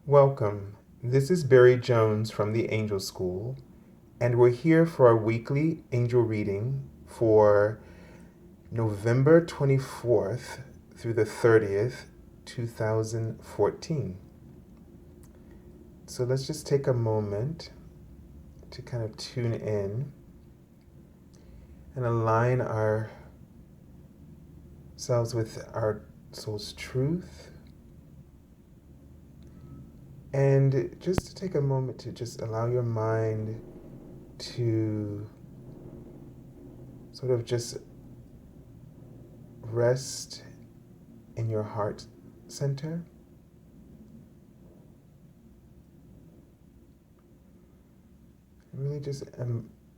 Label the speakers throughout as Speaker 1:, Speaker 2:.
Speaker 1: Welcome. This is Barry Jones from the Angel School, and we're here for our weekly angel reading for November 24th through the 30th, 2014. So let's just take a moment to kind of tune in and align ourselves with our soul's truth. And just to take a moment to just allow your mind to sort of just rest in your heart center. Really just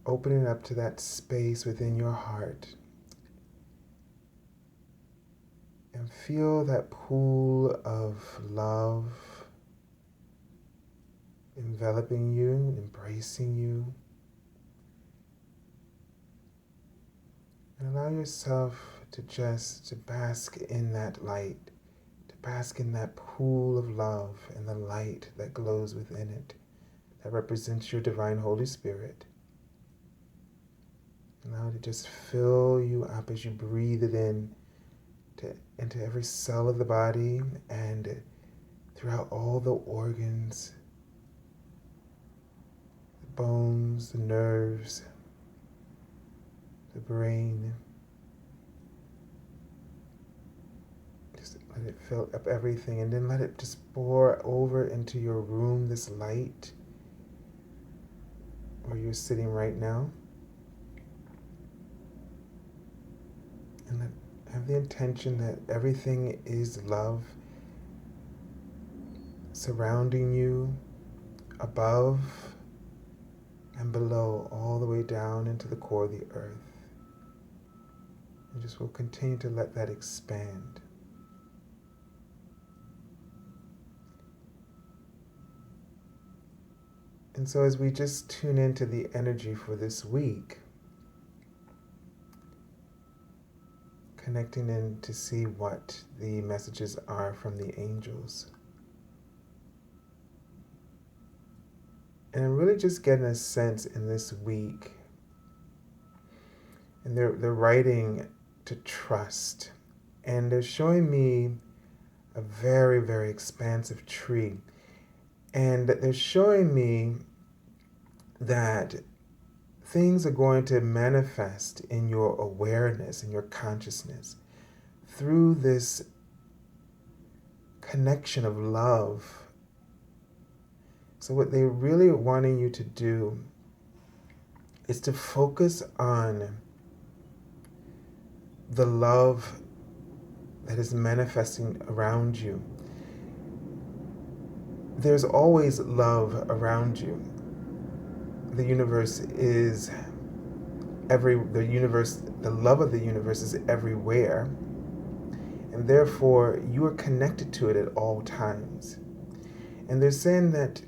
Speaker 1: opening up to that space within your heart. And feel that pool of love enveloping you, embracing you. And allow yourself to bask in that light, to bask in that pool of love and the light that glows within it, that represents your divine Holy Spirit. Allow it to just fill you up as you breathe it into every cell of the body and throughout all the organs, the bones, the nerves, the brain. Just let it fill up everything, and then let it just pour over into your room, this light where you're sitting right now. And have the intention that everything is love surrounding you, above and below, all the way down into the core of the earth. And just will continue to let that expand. And so as we just tune into the energy for this week, connecting in to see what the messages are from the angels. And I'm really just getting a sense in this week, and they're writing to trust, and they're showing me a very, very expansive tree, and they're showing me that things are going to manifest in your awareness, in your consciousness, through this connection of love. So what they're really wanting you to do is to focus on the love that is manifesting around you. There's always love around you. The universe is the love of the universe is everywhere, and therefore you are connected to it at all times. And they're saying that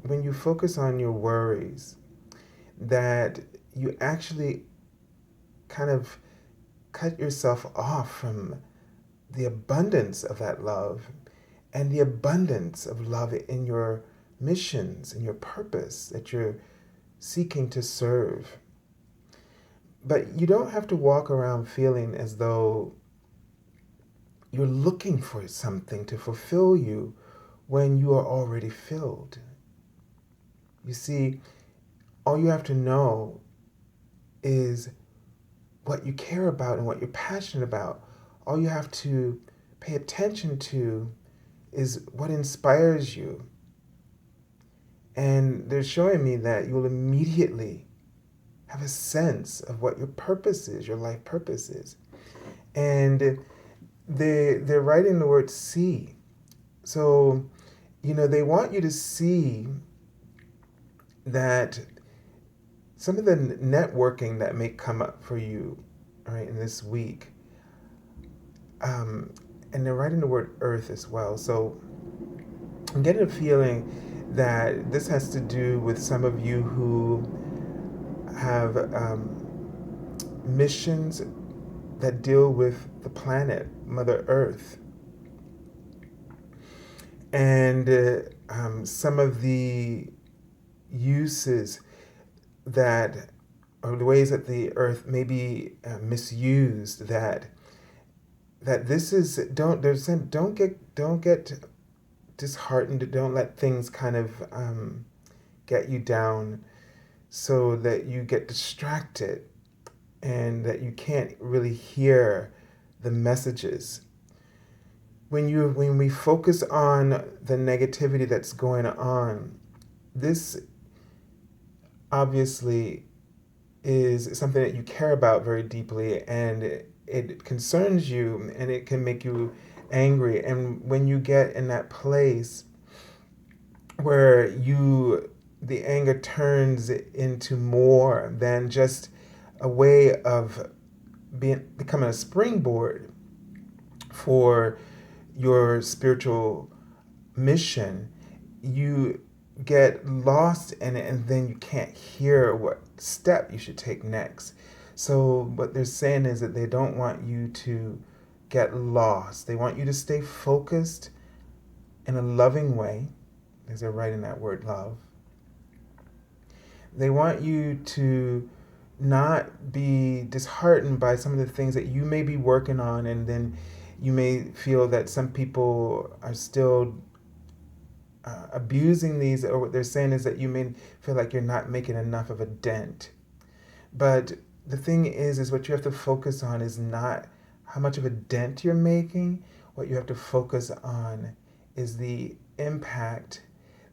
Speaker 1: when you focus on your worries, that you actually kind of cut yourself off from the abundance of that love and the abundance of love in your missions and your purpose that you're seeking to serve. But you don't have to walk around feeling as though you're looking for something to fulfill you when you are already filled. You see, all you have to know is what you care about and what you're passionate about. All you have to pay attention to is what inspires you. And they're showing me that you'll immediately have a sense of what your purpose is, your life purpose is. And they're writing the word see. So, they want you to see that some of the networking that may come up for you, right, in this week, and they're writing the word earth as well. So I'm getting a feeling that this has to do with some of you who have missions that deal with the planet, Mother Earth. And some of the uses that, or the ways that the earth may be misused, that this is, don't get disheartened, don't let things kind of get you down so that you get distracted and that you can't really hear the messages. When we focus on the negativity that's going on, this obviously is something that you care about very deeply, and it concerns you, and it can make you angry. And when you get in that place where the anger turns into more than just a way of becoming a springboard for your spiritual mission, you get lost in it, and then you can't hear what step you should take next. So what they're saying is that they don't want you to get lost. They want you to stay focused in a loving way, as they're writing that word love. They want you to not be disheartened by some of the things that you may be working on, and then you may feel that some people are still abusing these, or what they're saying is that you may feel like you're not making enough of a dent. But the thing is what you have to focus on is not how much of a dent you're making. What you have to focus on is the impact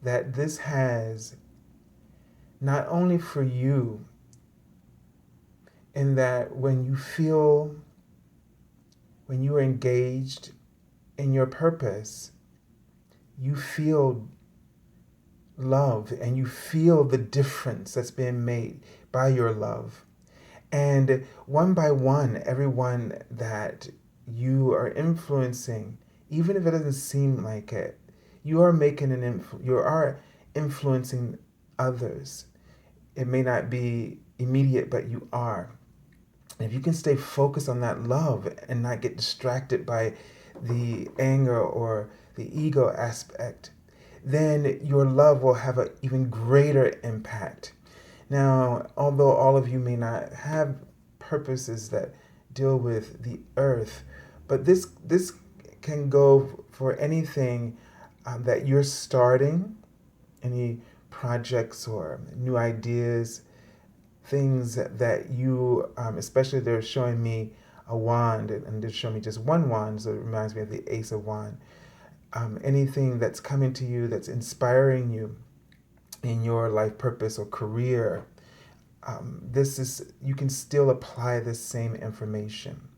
Speaker 1: that this has, not only for you, in that when you are engaged in your purpose, you feel love and you feel the difference that's being made by your love. And one by one, everyone that you are influencing, even if it doesn't seem like it, you are making you are influencing others. It may not be immediate, but you are. And if you can stay focused on that love and not get distracted by the anger or the ego aspect, then your love will have an even greater impact. Now, although all of you may not have purposes that deal with the earth, but this can go for anything that you're starting, any projects or new ideas, things that you, especially they're showing me a wand, and they're showing me just one wand, so it reminds me of the Ace of Wands. Anything that's coming to you that's inspiring you in your life purpose or career, you can still apply this same information.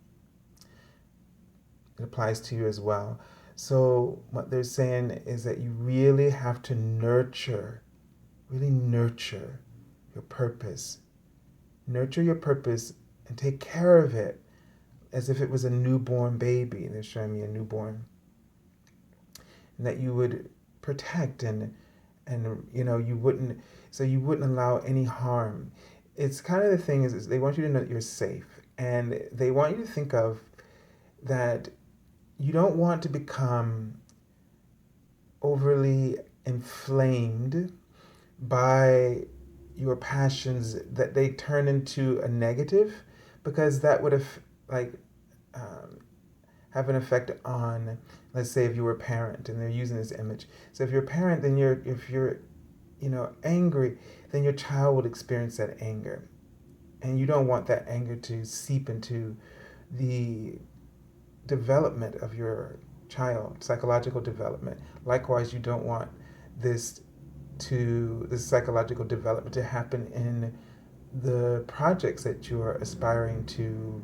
Speaker 1: It applies to you as well. So what they're saying is that you really have to really nurture your purpose. Nurture your purpose and take care of it as if it was a newborn baby. They're showing me a newborn. And that you would protect and you wouldn't allow any harm. It's kind of the thing is they want you to know that you're safe, and they want you to think of that you don't want to become overly inflamed by your passions, that they turn into a negative, because that would have have an effect on, let's say if you were a parent and they're using this image. So if you're a parent, then if you're angry, then your child will experience that anger. And you don't want that anger to seep into the development of your child, psychological development. Likewise, you don't want this psychological development to happen in the projects that you are aspiring to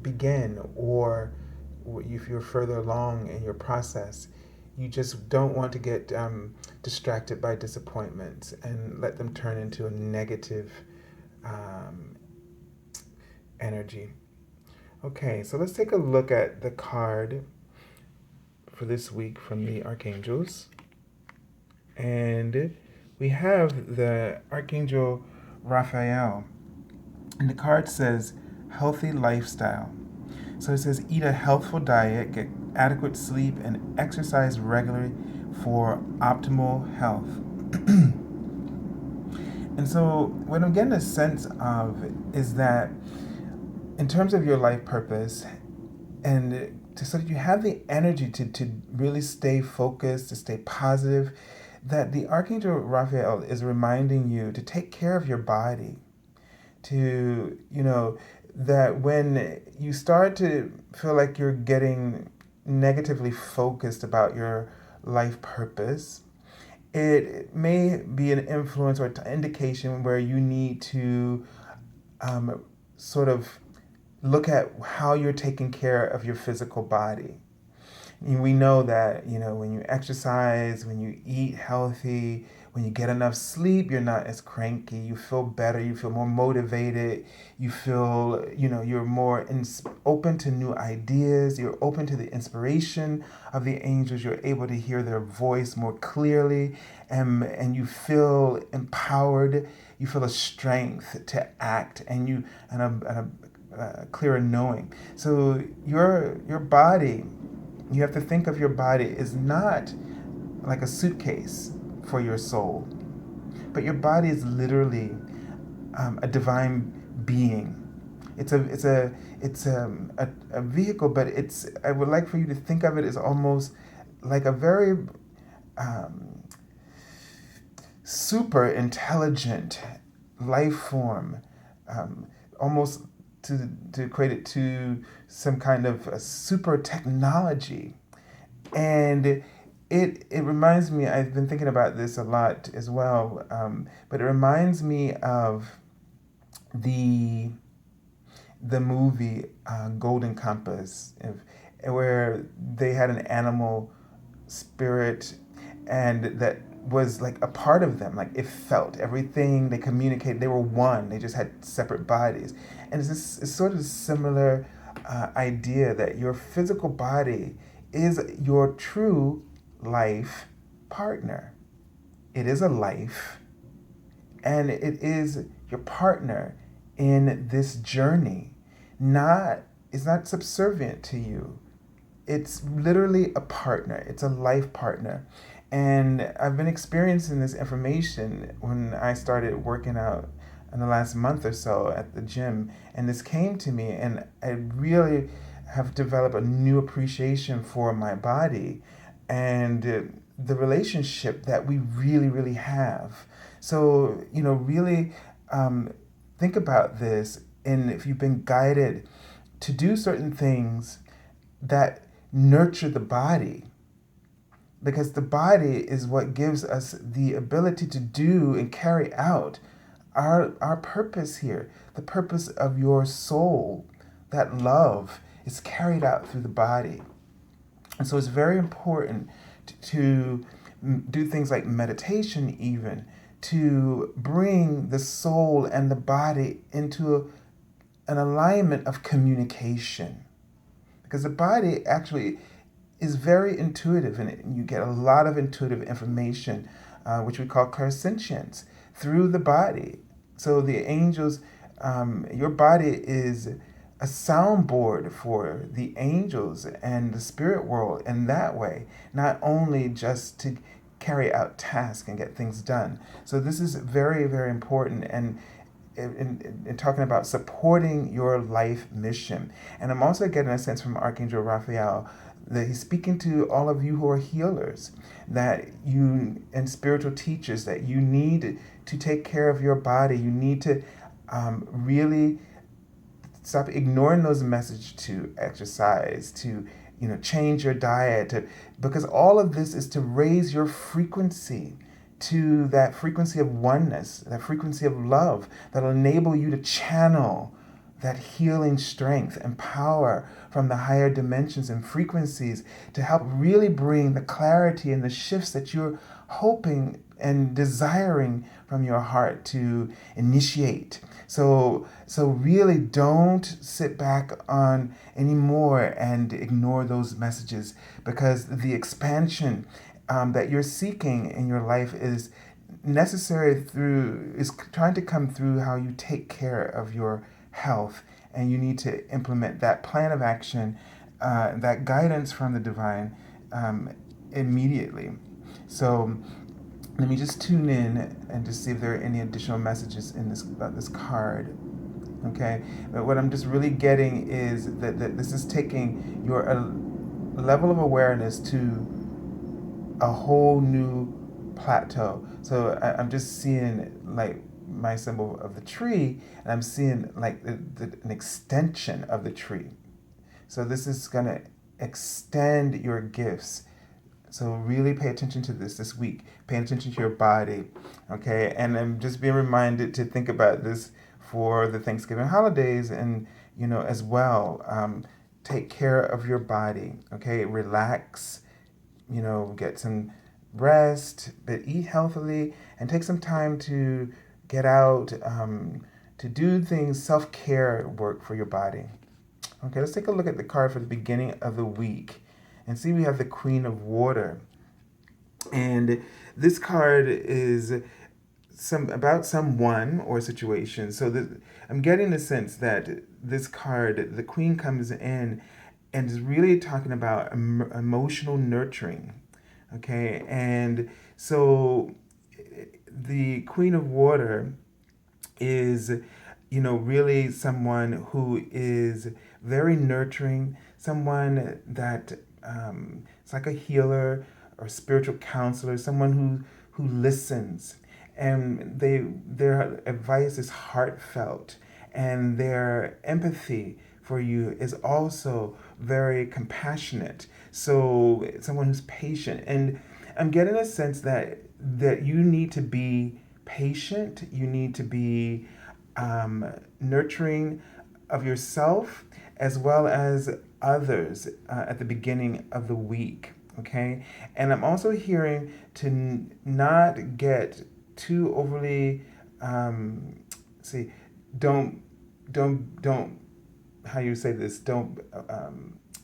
Speaker 1: begin, or if you're further along in your process. You just don't want to get distracted by disappointments and let them turn into a negative energy. Okay, so let's take a look at the card for this week from the Archangels. And we have the Archangel Raphael. And the card says, healthy lifestyle. So it says, eat a healthful diet, get adequate sleep, and exercise regularly for optimal health. And so, what I'm getting a sense of is that in terms of your life purpose, and so that you have the energy to really stay focused, to stay positive, that the Archangel Raphael is reminding you to take care of your body, to, that when you start to feel like you're getting negatively focused about your life purpose, it may be an influence or indication where you need to sort of look at how you're taking care of your physical body. We know that, when you exercise, when you eat healthy, when you get enough sleep, you're not as cranky, you feel better, you feel more motivated, you feel, you're more open to new ideas, you're open to the inspiration of the angels, you're able to hear their voice more clearly, and you feel empowered, you feel a strength to act, and a clearer knowing. So your body, you have to think of your body is not like a suitcase for your soul, but your body is literally a divine being. It's a vehicle, but I would like for you to think of it as almost like a very super intelligent life form, almost to equate it to some kind of a super technology. And it reminds me, I've been thinking about this a lot as well, but it reminds me of the movie Golden Compass, where they had an animal spirit, and that was like a part of them. Like, it felt everything, they communicated, they were one, they just had separate bodies. And it's sort of a similar idea that your physical body is your true life partner. It is a life, and it is your partner in this journey. It's not subservient to you. It's literally a partner. It's a life partner. And I've been experiencing this information when I started working out in the last month or so at the gym. And this came to me, and I really have developed a new appreciation for my body and the relationship that we really, really have. So, really think about this. And if you've been guided to do certain things that nurture the body, because the body is what gives us the ability to do and carry out our purpose here. The purpose of your soul, that love, is carried out through the body. And so it's very important to do things like meditation, even to bring the soul and the body into an alignment of communication. Because the body actually is very intuitive, and you get a lot of intuitive information, which we call clairsentience, through the body. So the angels, your body is a soundboard for the angels and the spirit world in that way, not only just to carry out tasks and get things done. So this is very, very important, and in talking about supporting your life mission. And I'm also getting a sense from Archangel Raphael that he's speaking to all of you who are healers, that you, and spiritual teachers, that you need to take care of your body. You need to really stop ignoring those messages to exercise, to change your diet, because all of this is to raise your frequency to that frequency of oneness, that frequency of love that'll enable you to channel that healing strength and power from the higher dimensions and frequencies to help really bring the clarity and the shifts that you're hoping and desiring from your heart to initiate. So really don't sit back on anymore and ignore those messages, because the expansion that you're seeking in your life is trying to come through how you take care of your health, and you need to implement that plan of action that guidance from the divine immediately. So let me just tune in and just see if there are any additional messages in this about this card. Okay, but what I'm just really getting is that this is taking your level of awareness to a whole new plateau. So I'm just seeing like my symbol of the tree, and I'm seeing like an extension of the tree. So this is going to extend your gifts. So really pay attention to this week. Pay attention to your body, okay? And I'm just being reminded to think about this for the Thanksgiving holidays, and as well. Take care of your body, okay? Relax, get some rest, but eat healthily, and take some time to get out, to do things, self-care work for your body. Okay, let's take a look at the card for the beginning of the week. And see, we have the Queen of Water. And this card is about someone or situation. So I'm getting the sense that this card, the Queen, comes in and is really talking about emotional nurturing. Okay, and so the Queen of Water is, really someone who is very nurturing, someone that it's like a healer or spiritual counselor, someone who listens, and their advice is heartfelt, and their empathy for you is also very compassionate. So someone who's patient, and I'm getting a sense that you need to be patient. You need to be nurturing of yourself as well as others at the beginning of the week. Okay, and I'm also hearing to not get too overly don't how you say this, don't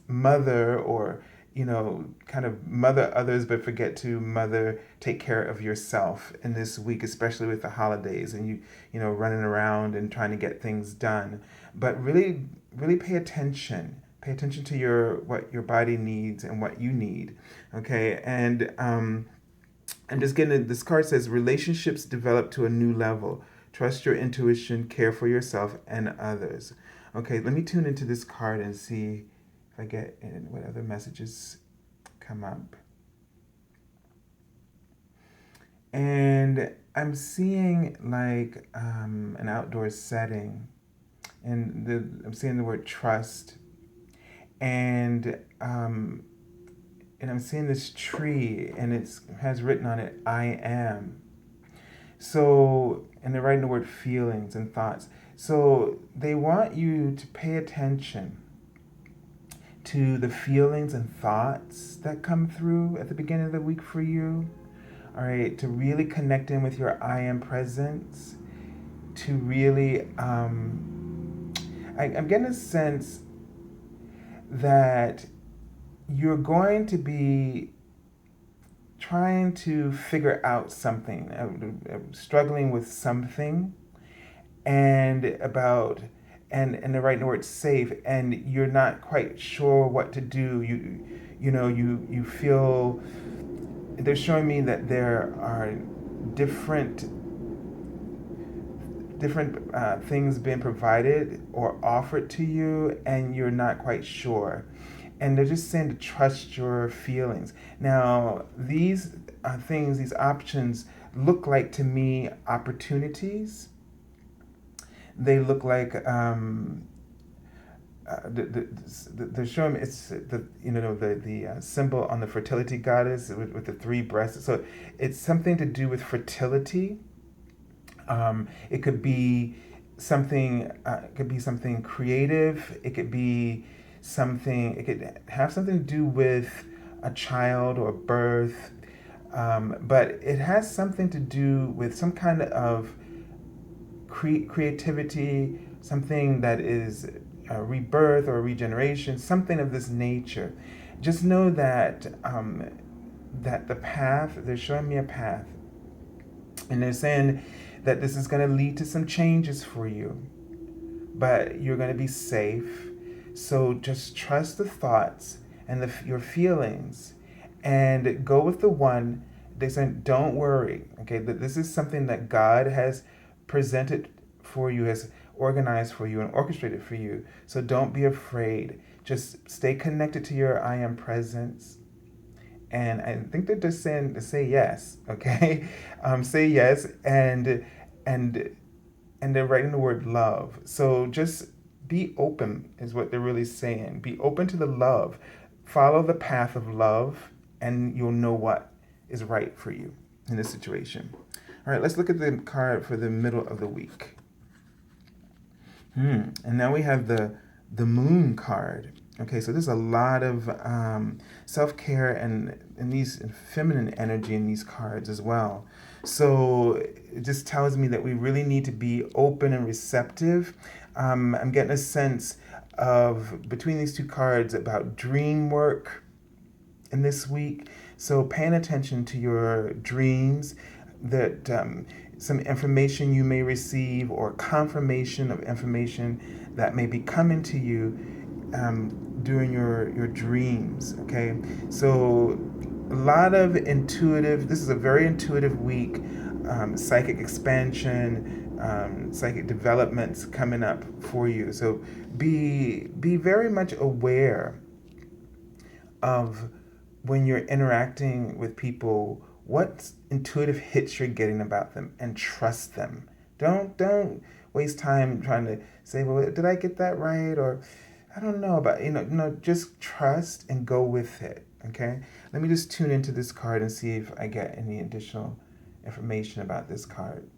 Speaker 1: mother or kind of mother others, but forget to take care of yourself in this week, especially with the holidays and running around and trying to get things done. But really, really pay attention. Pay attention to what your body needs and what you need. Okay, and I'm just getting this card says relationships develop to a new level. Trust your intuition, care for yourself and others. Okay, let me tune into this card and see if I get in what other messages come up. And I'm seeing like an outdoor setting, and I'm seeing the word trust, and I'm seeing this tree, and it has written on it, I am. So, and they're writing the word feelings and thoughts. So they want you to pay attention to the feelings and thoughts that come through at the beginning of the week for you. All right, to really connect in with your I am presence, to really, I'm getting a sense that you're going to be trying to figure out something, struggling with something, and they're writing the word safe, and you're not quite sure what to do. You feel, they're showing me that there are different things being provided or offered to you, and you're not quite sure. And they're just saying to trust your feelings. Now, these things, these options look like to me opportunities. They look like they're showing me it's the symbol on the fertility goddess with the three breasts. So it's something to do with fertility. It could be something. It could be something creative. It could be something. It could have something to do with a child or birth. But it has something to do with some kind of creativity, something that is a rebirth or a regeneration, something of this nature. Just know that that the path, they're showing me a path, and they're saying that this is going to lead to some changes for you, but you're going to be safe. So just trust the thoughts and your feelings, and go with the one. They said, don't worry. Okay, that this is something that God has presented for you, has organized for you, and orchestrated for you. So don't be afraid. Just stay connected to your I am presence. And I think they're just saying to say yes. Okay, say yes, and and they're writing the word love. So just be open, is what they're really saying. Be open to the love. Follow the path of love, and you'll know what is right for you in this situation. All right, let's look at the card for the middle of the week. And now we have the Moon card. Okay, so there's a lot of self-care and these feminine energy in these cards as well. So it just tells me that we really need to be open and receptive. I'm getting a sense of, between these two cards, about dream work in this week. So paying attention to your dreams, that some information you may receive, or confirmation of information that may be coming to you during your dreams. Okay, so a lot of intuitive. This is a very intuitive week. Psychic expansion, psychic developments coming up for you. So be very much aware of, when you're interacting with people, what intuitive hits you're getting about them, and trust them. Don't waste time trying to say, well, did I get that right? Or I don't know, but just trust and go with it. Okay? Let me just tune into this card and see if I get any additional information about this card.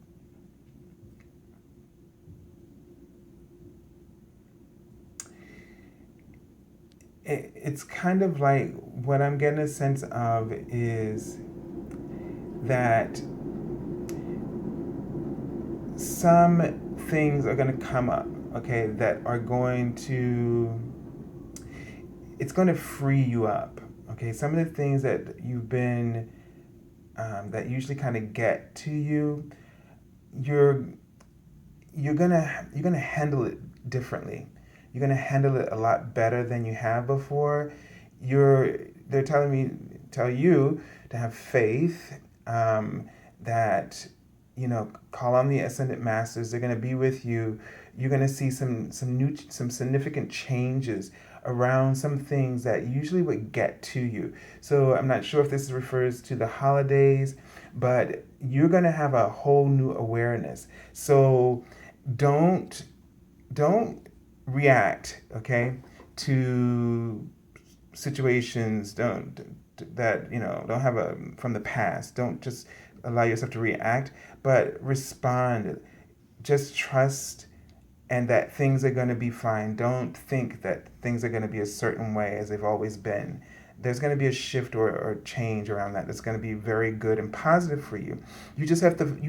Speaker 1: It's kind of like, what I'm getting a sense of is that some things are going to come up, okay, that are going to, it's going to free you up. Okay, some of the things that you've been, that usually kind of get to you, you're gonna handle it differently. You're gonna handle it a lot better than you have before. They're tell you to have faith, that call on the ascended masters. They're gonna be with you. You're gonna see some significant changes around some things that usually would get to you. So I'm not sure if this refers to the holidays, but you're gonna have a whole new awareness. So don't react, okay, to situations don't have a from the past. Don't just allow yourself to react, but respond. Just trust, and that things are going to be fine. Don't think that things are going to be a certain way as they've always been. There's going to be a shift or change around that that's going to be very good and positive for you. You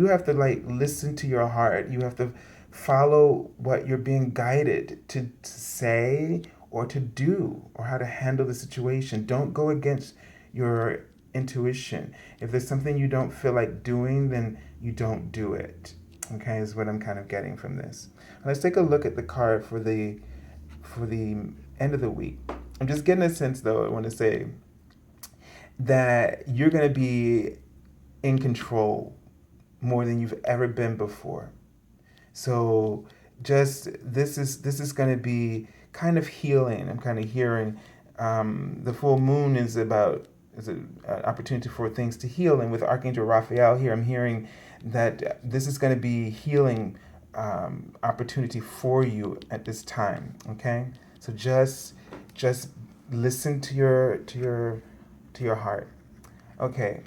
Speaker 1: have to like listen to your heart. You have to follow what you're being guided to say or to do, or how to handle the situation. Don't go against your intuition. If there's something you don't feel like doing, then you don't do it. Okay, is what I'm kind of getting from this. Let's take a look at the card for the end of the week. I'm just getting a sense, though, I want to say that you're going to be in control more than you've ever been before. So just this is going to be kind of healing. I'm kind of hearing the full moon is an opportunity for things to heal, and with Archangel Raphael here, I'm hearing that this is going to be healing opportunity for you at this time. Okay, so just listen to your heart. Okay,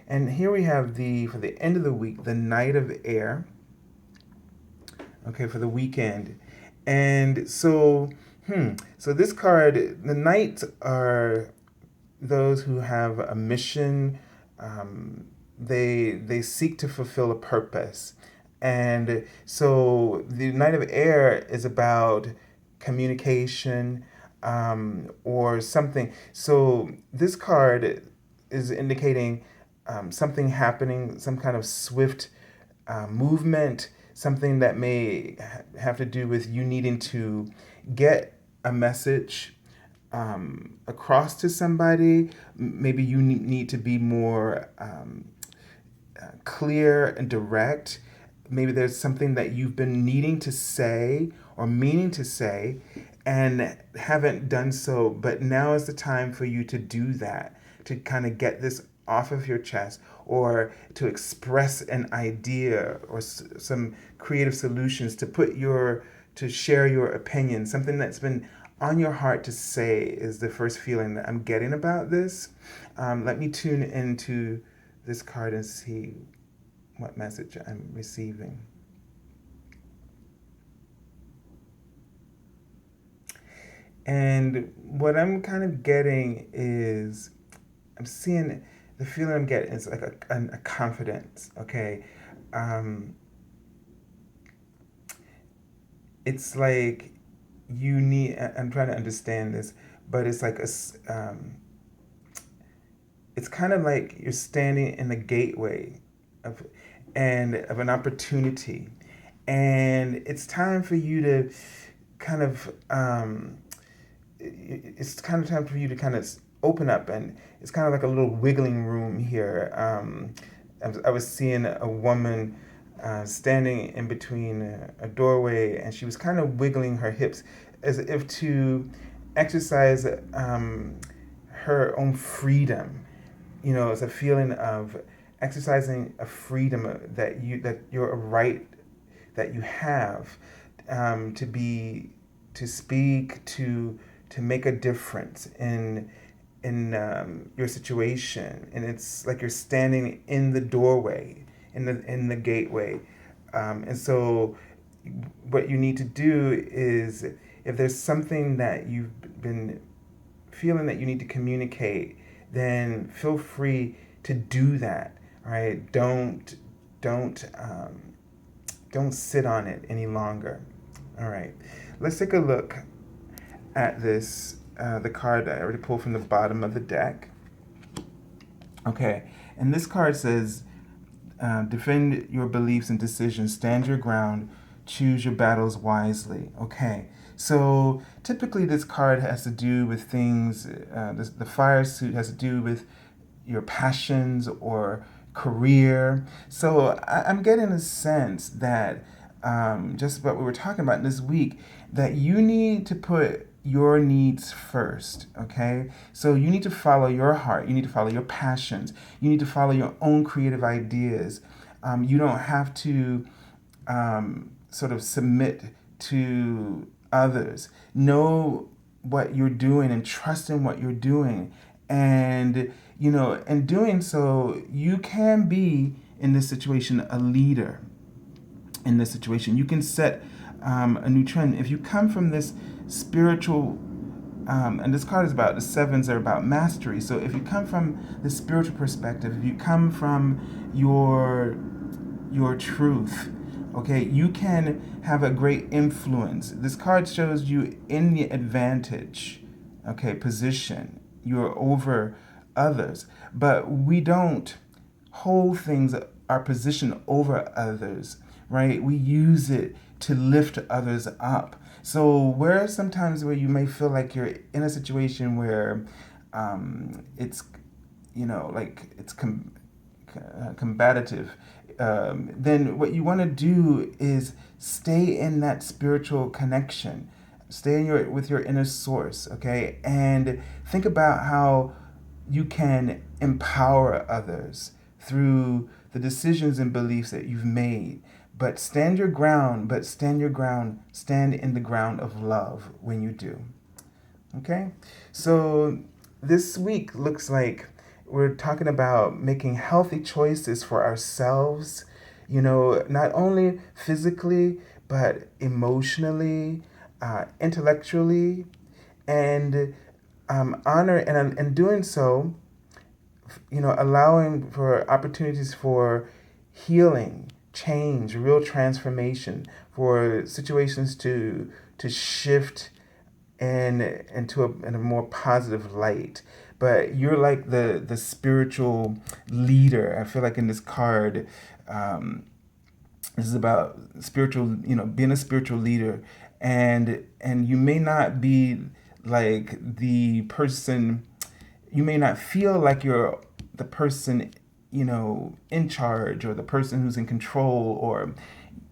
Speaker 1: and here we have for the end of the week, the Knight of Air. Okay, for the weekend. And so this card, the knights are those who have a mission. They seek to fulfill a purpose. And so the Knight of Air is about communication, or something. So this card is indicating something happening, some kind of swift movement, something that may have to do with you needing to get a message across to somebody. Maybe you need to be more clear and direct. Maybe there's something that you've been needing to say or meaning to say and haven't done so, but now is the time for you to do that, to kind of get this off of your chest, or to express an idea or some creative solutions, to share your opinion, something that's been on your heart to say is the first feeling that I'm getting about this. Let me tune into this card and see what message I'm receiving. And what I'm kind of getting is, I'm seeing, the feeling I'm getting is like a confidence, okay? It's like you need, I'm trying to understand this, but it's like it's kind of like you're standing in the gateway of an opportunity, and it's time for you to kind of it's kind of time for you to kind of open up, and it's kind of like a little wiggling room here. I was seeing a woman standing in between a doorway, and she was kind of wiggling her hips as if to exercise her own freedom. You know, it's a feeling of exercising a freedom that you're a right that you have, to speak, to make a difference in your situation. And it's like you're standing in the doorway, in the gateway. And so what you need to do is, if there's something that you've been feeling that you need to communicate, then feel free to do that. All right, don't sit on it any longer. All right, let's take a look at this, the card that I already pulled from the bottom of the deck. Okay, and this card says, defend your beliefs and decisions, stand your ground, choose your battles wisely. Okay, so typically this card has to do with things, the fire suit has to do with your passions or career. So I'm getting a sense that, just what we were talking about this week, that you need to put your needs first, okay? So you need to follow your heart. You need to follow your passions. You need to follow your own creative ideas. You don't have to sort of submit to others. Know what you're doing and trust in what you're doing. And, you know, in doing so, you can be, in this situation, a leader. In this situation, you can set a new trend. If you come from this spiritual, and this card is about, the sevens are about mastery. So if you come from the spiritual perspective, if you come from your truth, okay, you can have a great influence. This card shows you in the advantage, okay, position. You're over others, but we don't hold things, our position over others, right? We use it to lift others up. So where sometimes where you may feel like you're in a situation where it's, you know, like it's combative, then what you want to do is stay in that spiritual connection. Stay with your inner source, okay? And think about how you can empower others through the decisions and beliefs that you've made. But stand your ground, stand in the ground of love when you do. Okay? So this week looks like we're talking about making healthy choices for ourselves, you know, not only physically, but emotionally, intellectually, and honor, and in doing so, you know, allowing for opportunities for healing, change, real transformation, for situations to shift into a more positive light. But you're like the spiritual leader. I feel like in this card, this is about spiritual, you know, being a spiritual leader, and you may not be like the person, you may not feel like you're the person, in charge, or the person who's in control, or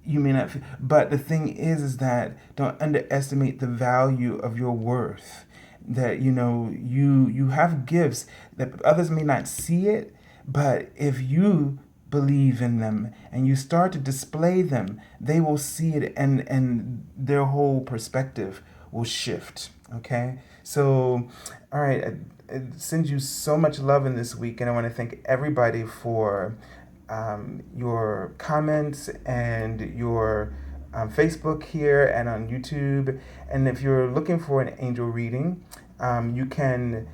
Speaker 1: you may not, but the thing is that don't underestimate the value of your worth. That you have gifts that others may not see it, but if you believe in them and you start to display them, they will see it, and their whole perspective will shift. Okay, so all right, I send you so much love in this week, and I want to thank everybody for your comments and your Facebook here and on YouTube. And if you're looking for an angel reading, you can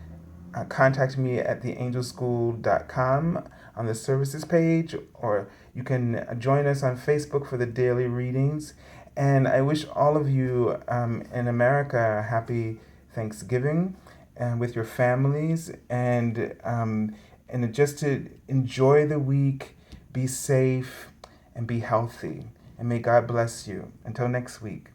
Speaker 1: contact me at theangelschool.com on the services page, or you can join us on Facebook for the daily readings. And I wish all of you in America a happy Thanksgiving and with your families, and just to enjoy the week, be safe, and be healthy. And may God bless you. Until next week.